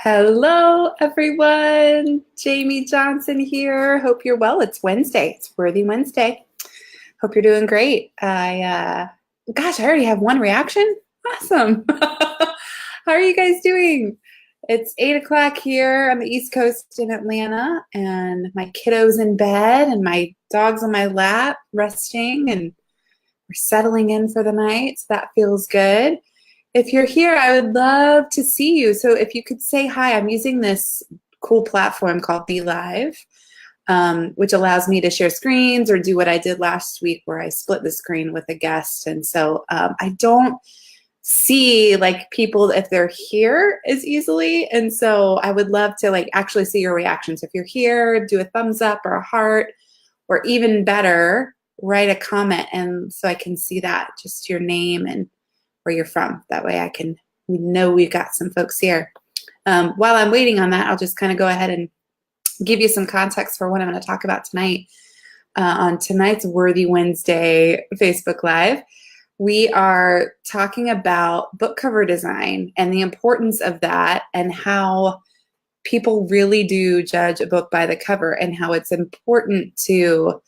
Hello, everyone. Jamie Johnson here. Hope you're well. It's Wednesday. It's Worthy Wednesday. Hope you're doing great. Gosh, I already have one reaction. Awesome. How are you guys doing? It's 8 o'clock here on the East Coast in Atlanta, and my kiddo's in bed, and my dog's on my lap resting, and we're settling in for the night. So that feels good. If you're here, I would love to see you. So if you could say hi, I'm using this cool platform called Be Live, which allows me to share screens or do what I did last week where I split the screen with a guest. And so I don't see like people if they're here as easily. And so I would love to like actually see your reactions. If you're here, do a thumbs up or a heart, or even better, write a comment. And so I can see that, just your name and where you're from. That way we know we've got some folks here. While I'm waiting on that, I'll just kind of go ahead and give you some context for what I'm going to talk about tonight. On tonight's Worthy Wednesday Facebook Live, we are talking about book cover design and the importance of that, and how people really do judge a book by the cover, and how it's important to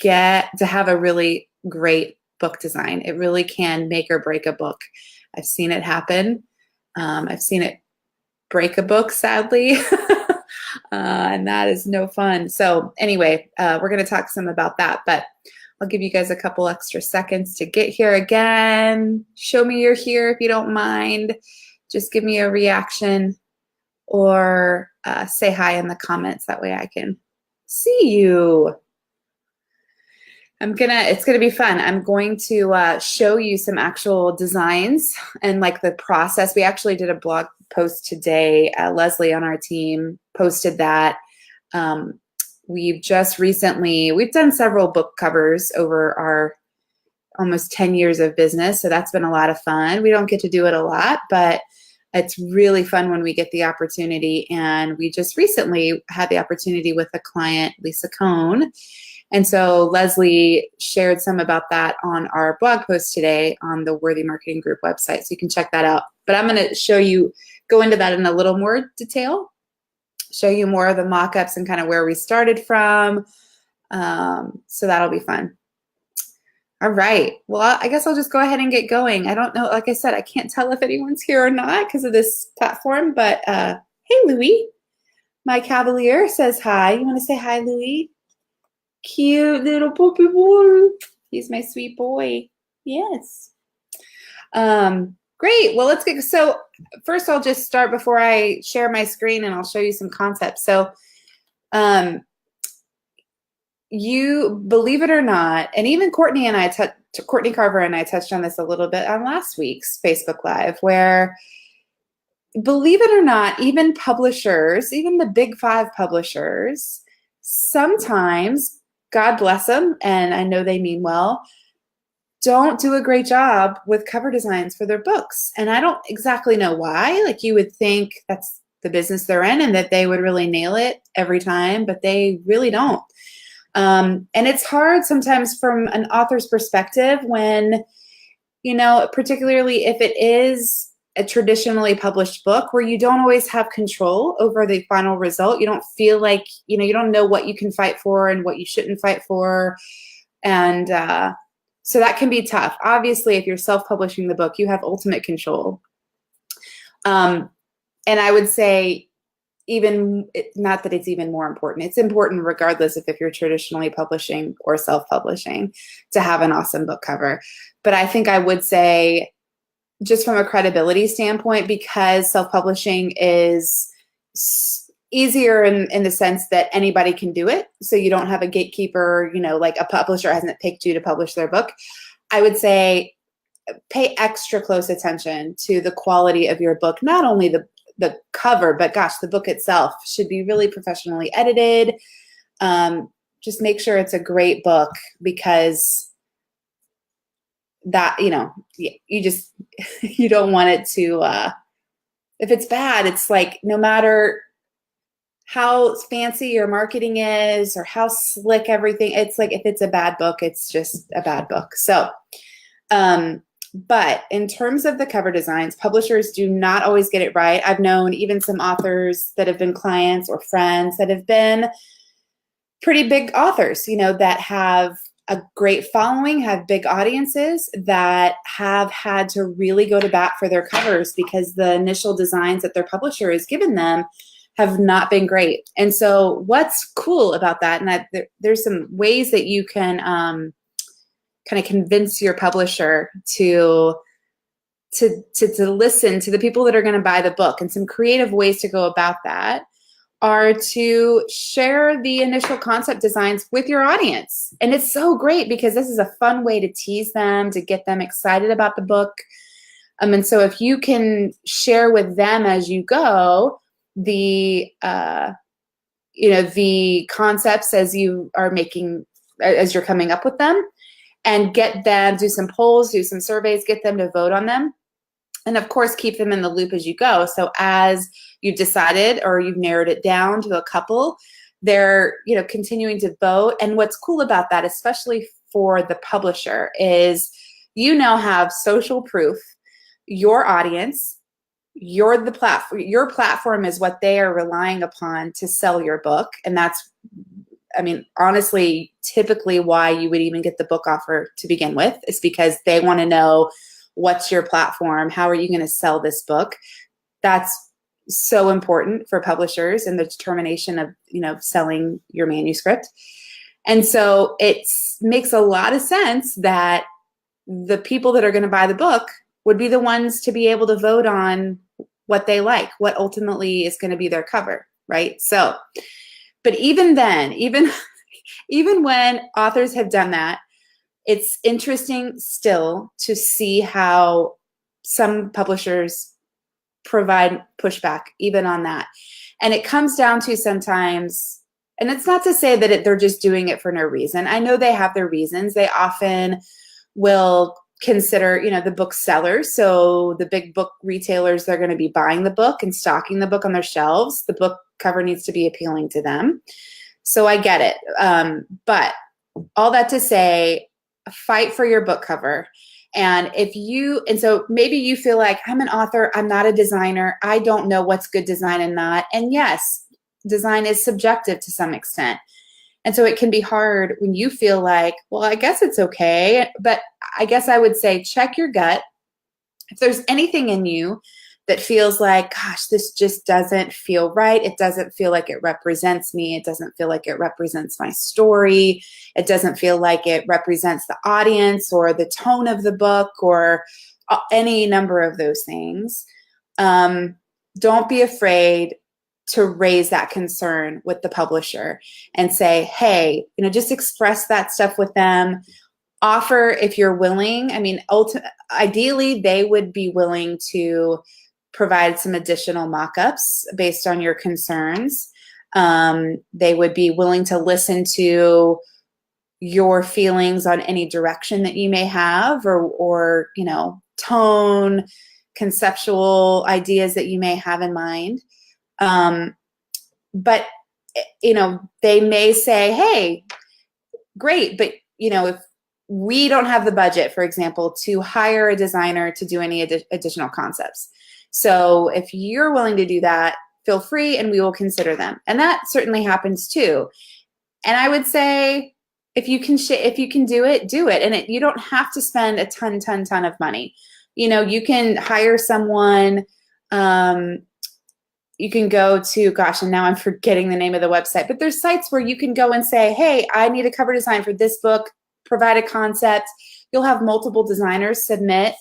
have a really great book design. It really can make or break a book. I've seen it happen. I've seen it break a book, sadly, and that is no fun. So anyway, we're going to talk some about that, but I'll give you guys a couple extra seconds to get here again. Show me you're here if you don't mind. Just give me a reaction or say hi in the comments. That way I can see you. It's gonna be fun. I'm going to show you some actual designs and like the process. We actually did a blog post today. Leslie on our team posted that. We've done several book covers over our almost 10 years of business. So that's been a lot of fun. We don't get to do it a lot, but it's really fun when we get the opportunity. And we just recently had the opportunity with a client, Lisa Kohn. And so Leslie shared some about that on our blog post today on the Worthy Marketing Group website. So you can check that out. But I'm going to go into that in a little more detail, show you more of the mock-ups and kind of where we started from. So that'll be fun. All right. Well, I guess I'll just go ahead and get going. I don't know. Like I said, I can't tell if anyone's here or not because of this platform. But hey, Louis, my Cavalier says hi. You want to say hi, Louis? Cute little puppy boy. He's my sweet boy. Yes. Great. Well, so first I'll just start before I share my screen, and I'll show you some concepts. So you believe it or not, and even Courtney Carver and I touched on this a little bit on last week's Facebook Live, where believe it or not, even publishers, even the big 5 publishers, sometimes, God bless them, and I know they mean well, don't do a great job with cover designs for their books. And I don't exactly know why. Like, you would think that's the business they're in and that they would really nail it every time, but they really don't. And it's hard sometimes from an author's perspective when, particularly if it is a traditionally published book where you don't always have control over the final result. You don't feel like, you don't know what you can fight for and what you shouldn't fight for. And so that can be tough. Obviously, if you're self-publishing the book, you have ultimate control. And I would say not that it's even more important. It's important regardless if you're traditionally publishing or self-publishing to have an awesome book cover. But I think I would say, just from a credibility standpoint, because self-publishing is easier in the sense that anybody can do it. So you don't have a gatekeeper, like a publisher hasn't picked you to publish their book. I would say pay extra close attention to the quality of your book. Not only the cover, but gosh, the book itself should be really professionally edited. Just make sure it's a great book, because that, you don't want it to, if it's bad, it's like, no matter how fancy your marketing is or how slick everything, it's like, if it's a bad book, it's just a bad book. So But in terms of the cover designs, publishers do not always get it right. I've known even some authors that have been clients or friends that have been pretty big authors, you know, that have a great following, have big audiences, that have had to really go to bat for their covers because the initial designs that their publisher has given them have not been great. And so what's cool about that, and there's some ways that you can kind of convince your publisher to listen to the people that are going to buy the book, and some creative ways to go about that are to share the initial concept designs with your audience. And it's so great because this is a fun way to tease them, to get them excited about the book. And so if you can share with them as you go the the concepts as you are making, as you're coming up with them, and get them, do some polls, do some surveys, get them to vote on them. And of course, keep them in the loop as you go. So as you've decided or you've narrowed it down to a couple, they're, you know, continuing to vote. And what's cool about that, especially for the publisher, is you now have social proof. Your audience, you're the platform. Your platform is what they are relying upon to sell your book. And that's, I mean, honestly, typically why you would even get the book offer to begin with, is because they want to know, what's your platform? How are you going to sell this book? That's so important for publishers and the determination of, you know, selling your manuscript. And so it makes a lot of sense that the people that are going to buy the book would be the ones to be able to vote on what they like, what ultimately is going to be their cover, right? So, but even then, even when authors have done that, it's interesting still to see how some publishers provide pushback even on that. And it comes down to sometimes, and it's not to say that they're just doing it for no reason. I know they have their reasons. They often will consider, you know, the booksellers. So the big book retailers, they're going to be buying the book and stocking the book on their shelves. The book cover needs to be appealing to them. So I get it. But all that to say, fight for your book cover. And so maybe you feel like, I'm an author, I'm not a designer, I don't know what's good design and not. And yes, design is subjective to some extent. And so it can be hard when you feel like, well, I guess it's okay. But I guess I would say, check your gut. If there's anything in you that feels like, gosh, this just doesn't feel right. It doesn't feel like it represents me. It doesn't feel like it represents my story. It doesn't feel like it represents the audience or the tone of the book or any number of those things. Don't be afraid to raise that concern with the publisher and say, hey, you know, just express that stuff with them. Offer, if you're willing, I mean, ideally, they would be willing to provide some additional mock-ups based on your concerns. They would be willing to listen to your feelings on any direction that you may have, or you know, tone, conceptual ideas that you may have in mind. But you know, they may say, hey, great, but you know, if we don't have the budget, for example, to hire a designer to do any additional concepts. So if you're willing to do that, feel free and we will consider them. And that certainly happens too. And I would say, if you can do it, do it. And you don't have to spend a ton of money. You know, you can hire someone. You can go to, gosh, and now I'm forgetting the name of the website, but there's sites where you can go and say, hey, I need a cover design for this book, provide a concept. You'll have multiple designers submit,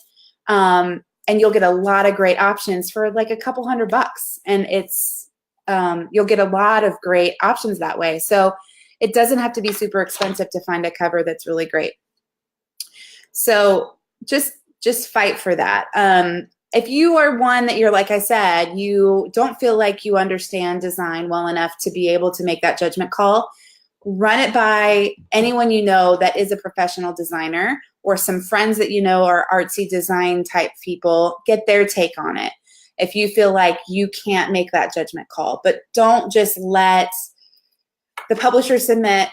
and you'll get a lot of great options for like a couple $100. And it's, you'll get a lot of great options that way. So it doesn't have to be super expensive to find a cover that's really great. So just fight for that. If you are one that you're, like I said, you don't feel like you understand design well enough to be able to make that judgment call, run it by anyone you know that is a professional designer, or some friends that you know are artsy design type people. Get their take on it if you feel like you can't make that judgment call. But don't just let the publisher submit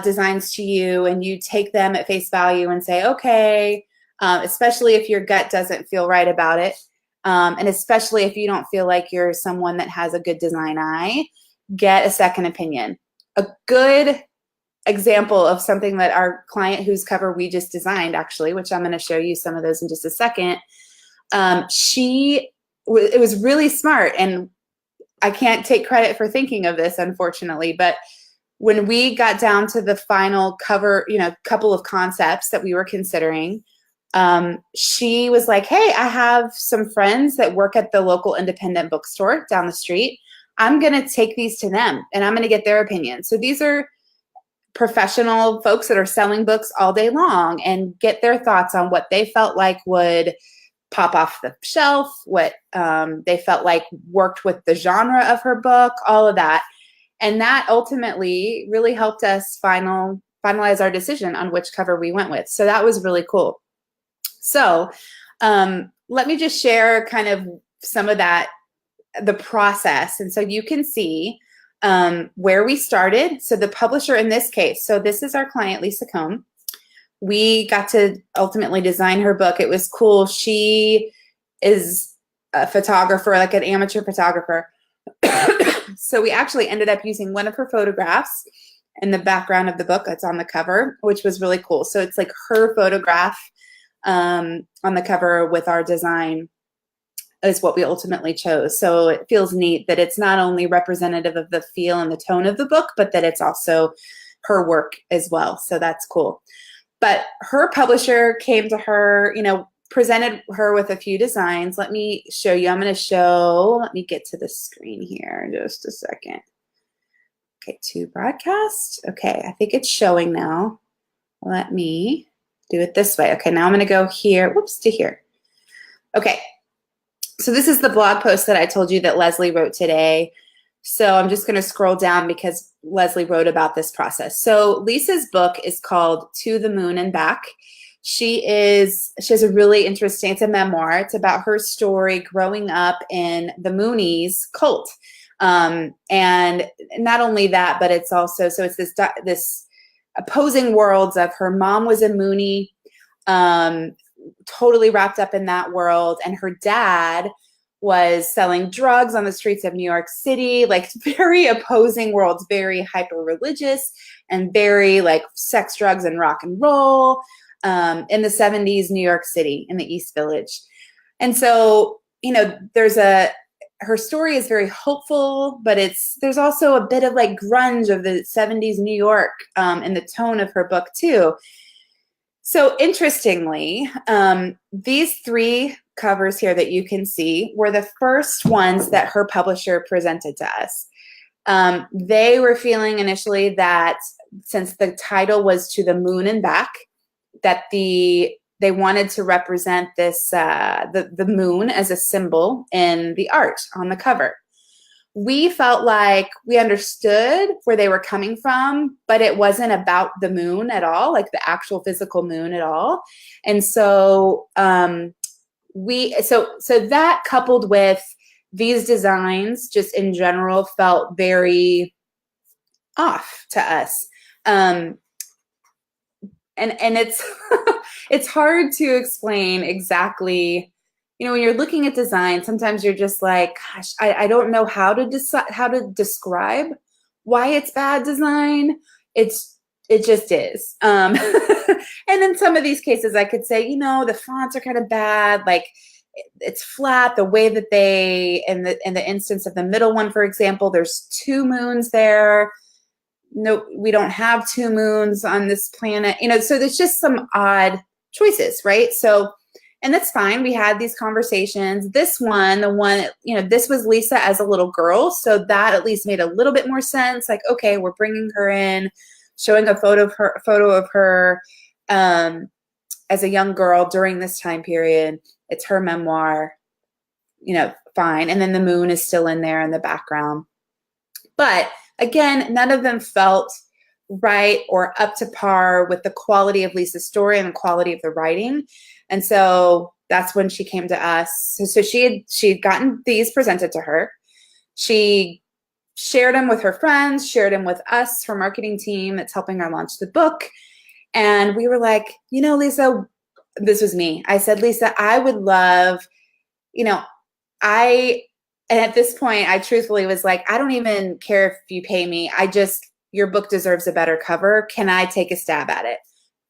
designs to you and you take them at face value and say, okay, especially if your gut doesn't feel right about it. And especially if you don't feel like you're someone that has a good design eye, get a second opinion. A good example of something that our client whose cover we just designed, actually, which I'm going to show you some of those in just a second, it was really smart, and I can't take credit for thinking of this, unfortunately, but when we got down to the final cover, couple of concepts that we were considering, she was like, hey, I have some friends that work at the local independent bookstore down the street. I'm going to take these to them and I'm going to get their opinion. So these are professional folks that are selling books all day long, and get their thoughts on what they felt like would pop off the shelf, what they felt like worked with the genre of her book, all of that. And that ultimately really helped us finalize our decision on which cover we went with. So that was really cool. So let me just share kind of some of that, the process. And so you can see where we started. So the publisher in this case, so this is our client, Lisa Kohn. We got to ultimately design her book. It was cool. She is a photographer, like an amateur photographer. So we actually ended up using one of her photographs in the background of the book that's on the cover, which was really cool. So it's like her photograph on the cover with our design is what we ultimately chose. So it feels neat that it's not only representative of the feel and the tone of the book, but that it's also her work as well. So that's cool. But her publisher came to her, presented her with a few designs. Let me show you. Let me get to the screen here in just a second. Okay, to broadcast. Okay, I think it's showing now. Let me do it this way. Okay, now I'm going to go here, to here. Okay, so this is the blog post that I told you that Leslie wrote today. So I'm just going to scroll down because Leslie wrote about this process. So Lisa's book is called To the Moon and Back. She has a really interesting, it's a memoir. It's about her story growing up in the Moonies cult. And not only that, but it's also, so it's this opposing worlds of her mom was a Moonie, totally wrapped up in that world. And her dad was selling drugs on the streets of New York City, like very opposing worlds, very hyper-religious and very like sex, drugs, and rock and roll in the 70s, New York City, in the East Village. And so, her story is very hopeful, but there's also a bit of like grunge of the 70s New York in the tone of her book too. So interestingly, these three covers here that you can see were the first ones that her publisher presented to us. They were feeling initially that since the title was To the Moon and Back, that they wanted to represent this the moon as a symbol in the art on the cover. We felt like we understood where they were coming from, but it wasn't about the moon at all, like the actual physical moon at all. And so so that coupled with these designs just in general felt very off to us. And it's it's hard to explain exactly, when you're looking at design, sometimes you're just like, gosh, I don't know how to describe why it's bad design. It just is. And in some of these cases, I could say, the fonts are kind of bad. Like it's flat. The way that in the instance of the middle one, for example, there's two moons there. No, we don't have two moons on this planet. So there's just some odd choices, right? So, and that's fine. We had these conversations. This one, this was Lisa as a little girl. So that at least made a little bit more sense. Like, okay, we're bringing her in, showing a photo of her as a young girl during this time period. It's her memoir, fine. And then the moon is still in there in the background. But again, none of them felt right or up to par with the quality of Lisa's story and the quality of the writing. And so that's when she came to us. So she had gotten these presented to her. She shared them with her friends, shared them with us, her marketing team that's helping her launch the book. And we were like, Lisa, this was me. I said, Lisa, I would love, you know, and at this point, I truthfully was like, I don't even care if you pay me. Your book deserves a better cover. Can I take a stab at it?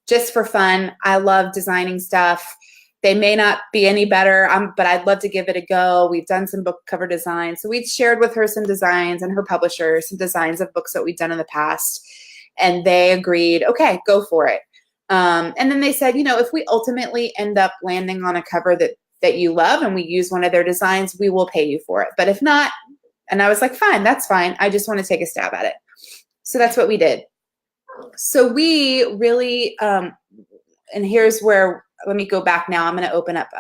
Just for fun. I love designing stuff. They may not be any better, but I'd love to give it a go. We've done some book cover designs. So we shared with her some designs and her publisher, some designs of books that we've done in the past. And they agreed, okay, go for it. And then they said, if we ultimately end up landing on a cover that you love and we use one of their designs, we will pay you for it. But if not, and I was like, fine, that's fine. I just want to take a stab at it. So that's what we did. So we really, and here's where, let me go back now. I'm going to open up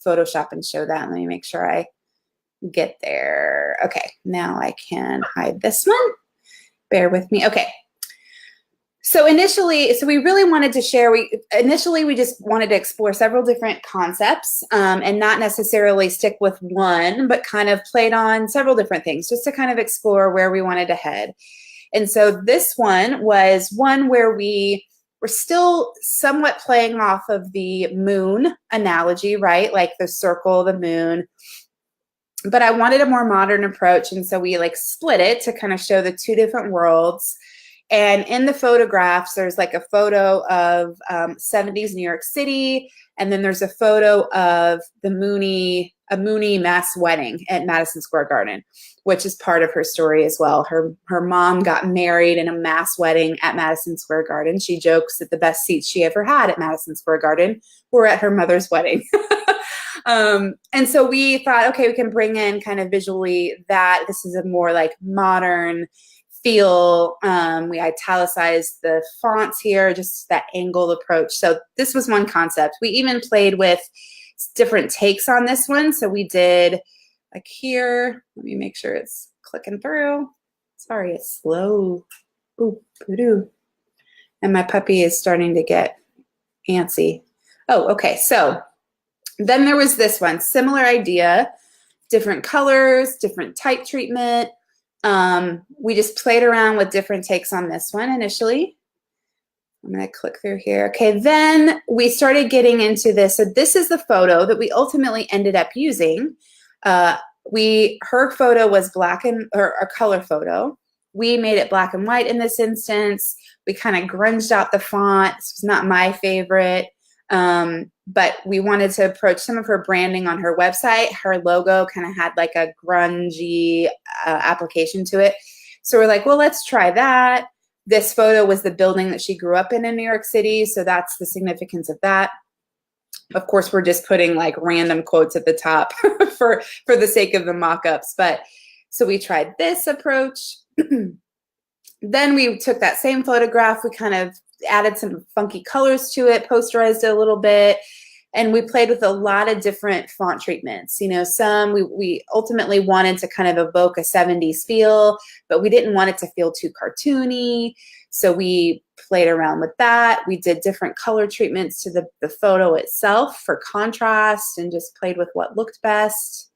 Photoshop and show that. Let me make sure I get there. Okay, now I can hide this one. Bear with me. Okay. So initially, we really wanted to share, initially we just wanted to explore several different concepts and not necessarily stick with one, but kind of played on several different things just to kind of explore where we wanted to head. And so this one was one where we were still somewhat playing off of the moon analogy, right? Like the circle, the moon. But I wanted a more modern approach. And so we like split it to kind of show the two different worlds. And in the photographs, there's like a photo of 70s New York City. And then there's a photo of a Mooney mass wedding at Madison Square Garden, which is part of her story as well. Her mom got married in a mass wedding at Madison Square Garden. She jokes that the best seats she ever had at Madison Square Garden were at her mother's wedding. And so we thought, okay, we can bring in kind of visually that this is a more like modern feel. We italicized the fonts here, just that angled approach. So this was one concept. We even played with different takes on this one. So we did like here, let me make sure it's clicking through. Sorry, it's slow. Ooh, doo-doo. And my puppy is starting to get antsy. Oh, okay. So then there was this one, similar idea, different colors, different type treatment. We just played around with different takes on this one initially. I'm going to click through here. Okay, then we started getting into this. So this is the photo that we ultimately ended up using. Her photo was or a color photo. We made it black and white in this instance. We kind of grunged out the font. This was not my favorite. But we wanted to approach some of her branding on her website. Her logo kind of had like a grungy application to it. So we're like, well, let's try that. This photo was the building that she grew up in New York City. So that's the significance of that. Of course, we're just putting like random quotes at the top for the sake of the mock-ups. But so we tried this approach. Then we took that same photograph. We kind of added some funky colors to it, posterized it a little bit, and we played with a lot of different font treatments. Some we ultimately wanted to kind of evoke a 70s feel, but we didn't want it to feel too cartoony. So we played around with that. We did different color treatments to the photo itself for contrast and just played with what looked best.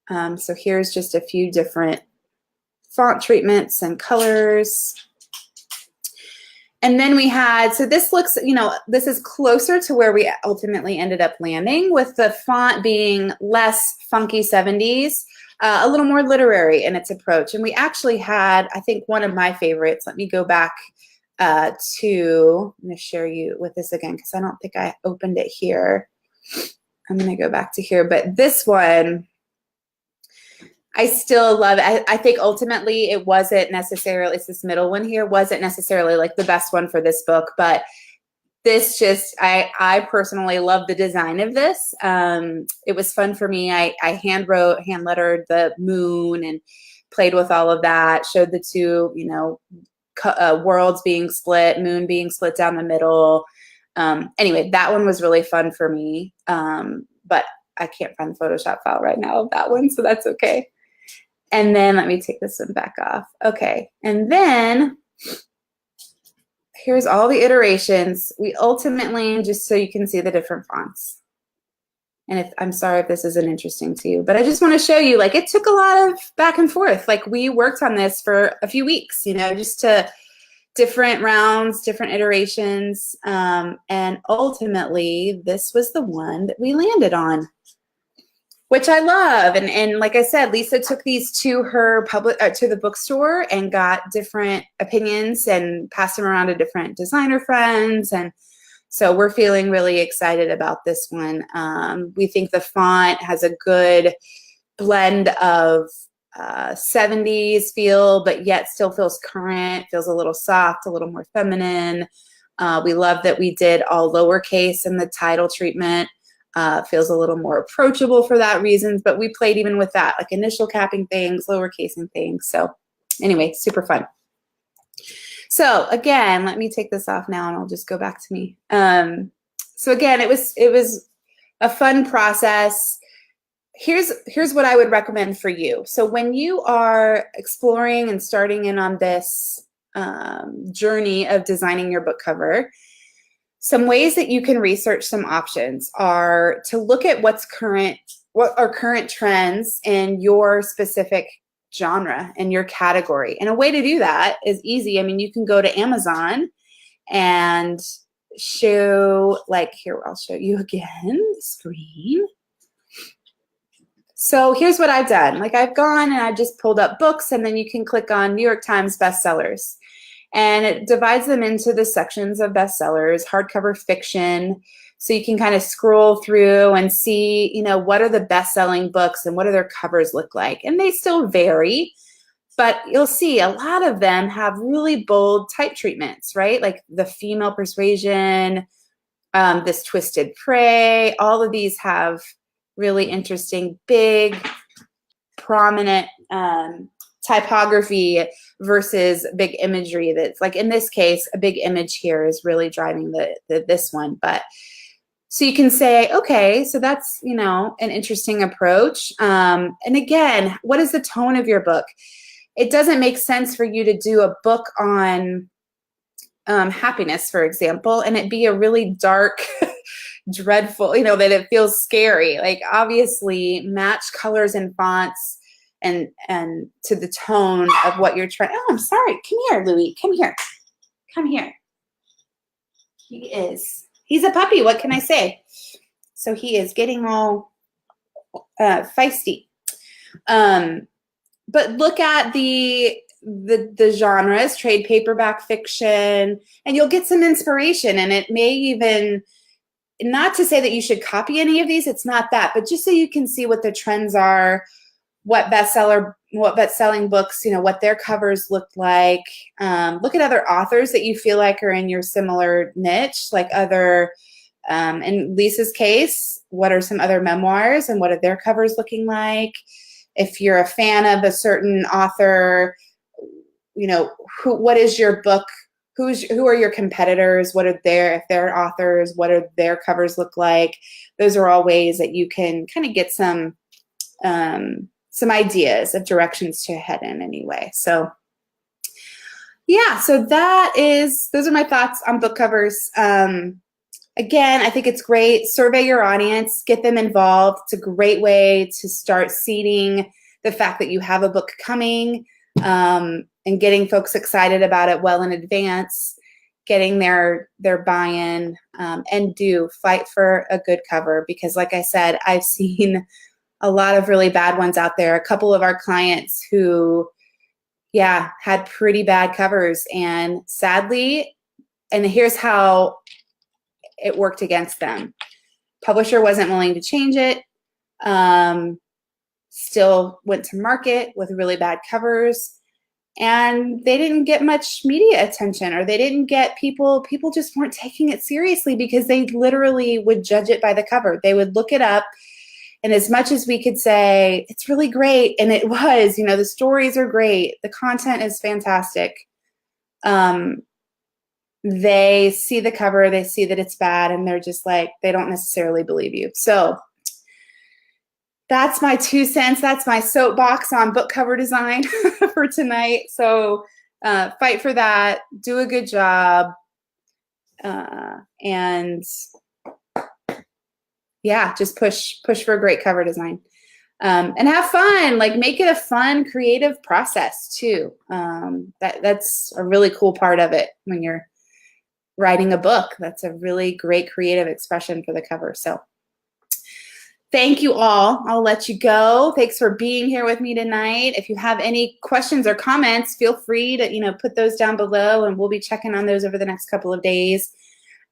So here's just a few different font treatments and colors. And then we had, so this looks, this is closer to where we ultimately ended up landing, with the font being less funky 70s, a little more literary in its approach. And we actually had, I think, one of my favorites. Let me go back I'm going to share you with this again because I don't think I opened it here. I'm going to go back to here. But this one, I still love it. I think ultimately it wasn't necessarily, it's this middle one here, wasn't necessarily like the best one for this book, but this just, I personally love the design of this. It was fun for me. I hand lettered the moon and played with all of that, showed the two, worlds being split, moon being split down the middle. Anyway, that one was really fun for me. But I can't find the Photoshop file right now of that one, so that's okay. And then let me take this one back off. Okay, and then here's all the iterations. We ultimately, just so you can see the different fonts. And I'm sorry if this isn't interesting to you, but I just want to show you, like, it took a lot of back and forth. Like, we worked on this for a few weeks, just to different rounds, different iterations, and ultimately this was the one that we landed on, which I love. And like I said, Lisa took these to her to the bookstore and got different opinions and passed them around to different designer friends. And so we're feeling really excited about this one. We think the font has a good blend of 70s feel, but yet still feels current, feels a little soft, a little more feminine. We love that we did all lowercase in the title treatment. Feels a little more approachable for that reason, but we played even with that, like initial capping things, lowercasing things. So anyway, super fun. So again, let me take this off now and I'll just go back to me. So again, it was a fun process. Here's what I would recommend for you. So when you are exploring and starting in on this journey of designing your book cover, some ways that you can research some options are to look at what are current trends in your specific genre and your category. And a way to do that is easy. I mean, you can go to Amazon and show, like here, I'll show you again the screen. So here's what I've done. Like I've gone and I just pulled up books, and then you can click on New York Times bestsellers. And it divides them into the sections of bestsellers, hardcover fiction. So you can kind of scroll through and see, you know, what are the best-selling books and what do their covers look like? And they still vary, but you'll see a lot of them have really bold type treatments, right? Like The Female Persuasion, This Twisted Prey, all of these have really interesting, big, prominent typography versus big imagery. That's like, in this case, a big image here is really driving this one. But so you can say, okay, so that's, you know, an interesting approach. And again, what is the tone of your book? It doesn't make sense for you to do a book on happiness, for example, and it be a really dark, dreadful, you know, that it feels scary. Like obviously match colors and fonts and to the tone of what you're trying. Oh, I'm sorry. Come here, Louis. Come here. Come here. He's a puppy. What can I say? So he is getting all feisty. But look at the genres, trade paperback fiction, and you'll get some inspiration. And it may even, not to say that you should copy any of these, it's not that, but just so you can see what the trends are, what best-selling books, you know, what their covers look like. Look at other authors that you feel like are in your similar niche, like other, in Lisa's case, what are some other memoirs and what are their covers looking like? If you're a fan of a certain author, you know, what is your book? Who are your competitors? What are if they're authors, what are their covers look like? Those are all ways that you can kind of get some ideas of directions to head in anyway. So yeah, so those are my thoughts on book covers. Again, I think it's great. Survey your audience, get them involved. It's a great way to start seeding the fact that you have a book coming, and getting folks excited about it well in advance, getting their buy-in, and do fight for a good cover, because like I said, I've seen a lot of really bad ones out there. A couple of our clients who, yeah, had pretty bad covers, and sadly, and here's how it worked against them. Publisher wasn't willing to change it. Still went to market with really bad covers, and they didn't get much media attention, or they didn't get people just weren't taking it seriously because they literally would judge it by the cover. They would look it up, and as much as we could say it's really great, and it was, you know, the stories are great, the content is fantastic, they see the cover, they see that it's bad, and they're just like, they don't necessarily believe you. So that's my 2 cents. That's my soapbox on book cover design for tonight. So fight for that, do a good job, and yeah, just push for a great cover design. And have fun. Like, make it a fun, creative process too. That's a really cool part of it when you're writing a book. That's a really great creative expression for the cover. So thank you all. I'll let you go. Thanks for being here with me tonight. If you have any questions or comments, feel free to, put those down below, and we'll be checking on those over the next couple of days.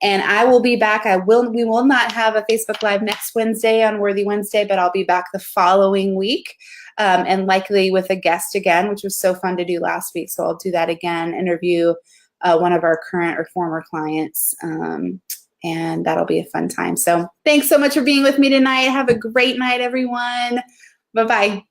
And I will be back. We will not have a Facebook Live next Wednesday on Worthy Wednesday, but I'll be back the following week, and likely with a guest again, which was so fun to do last week. So I'll do that again, interview one of our current or former clients, and that'll be a fun time. So thanks so much for being with me tonight. Have a great night, everyone. Bye-bye.